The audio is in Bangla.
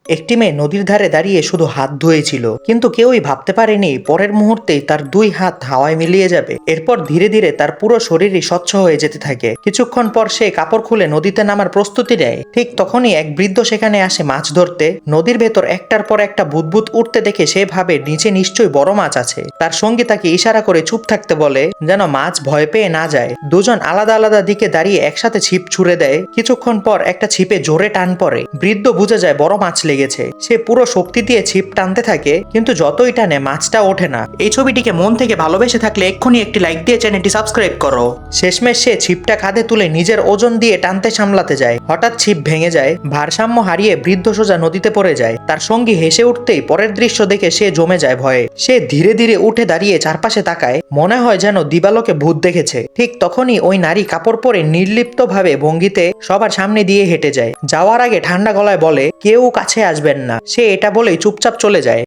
একটি মেয়ে নদীর ধারে দাঁড়িয়ে শুধু হাত ধুয়েছিল, কিন্তু কেউই ভাবতে পারেনি পরের মুহূর্তেই তার দুই হাত হাওয়ায় মিলিয়ে যাবে। এরপর ধীরে ধীরে তার পুরো শরীরই স্বচ্ছ হয়ে যেতে থাকে। কিছুক্ষণ পর সে কাপড় খুলে নদীতে নামার প্রস্তুতি নেয়। ঠিক তখনই এক বৃদ্ধ সেখানে আসে মাছ ধরতে। নদীর ভেতর একটার পর একটা বুদবুদ উঠতে দেখে সে ভাবে নিচে নিশ্চয়ই বড় মাছ আছে। তার সঙ্গী তাকে ইশারা করে চুপ থাকতে বলে, যেন মাছ ভয় পেয়ে না যায়। দুজন আলাদা আলাদা দিকে দাঁড়িয়ে একসাথে ছিপ ছুড়ে দেয়। কিছুক্ষণ পর একটা ছিপে জোরে টান পড়ে। বৃদ্ধ বুঝে যায় বড় মাছ লেগেছে। সে পুরো শক্তি দিয়ে ছিপ টানতে থাকে, কিন্তু যতই টানে মাছটা ওঠে না। এই ছবিটিকে মন থেকে ভালোবেসে থাকলে এক্ষুনি একটি লাইক দিয়ে চ্যানেলটি সাবস্ক্রাইব করো। শেষমেশ সে ছিপটা কাঁধে তুলে নিজের ওজন দিয়ে টানতে সামলাতে যায়। হঠাৎ ছিপ ভেঙে যায়। ভারসাম্য হারিয়ে বৃদ্ধ সোজা নদীতে পড়ে যায়। তার সঙ্গী হেসে উঠতেই পরের দৃশ্য দেখে সে জমে যায় ভয়ে। সে ধীরে ধীরে উঠে দাঁড়িয়ে চারপাশে তাকায়, মনে হয় যেন দিবালোকে ভূত দেখেছে। ঠিক তখনই ওই নারী কাপড় পরে নির্লিপ্ত ভাবে ভঙ্গিতে সবার সামনে দিয়ে হেঁটে যায়। যাওয়ার আগে ঠান্ডা গলায় বলে, কেউ কাছে আসবেন না। সে এটা বলেই চুপচাপ চলে যায়।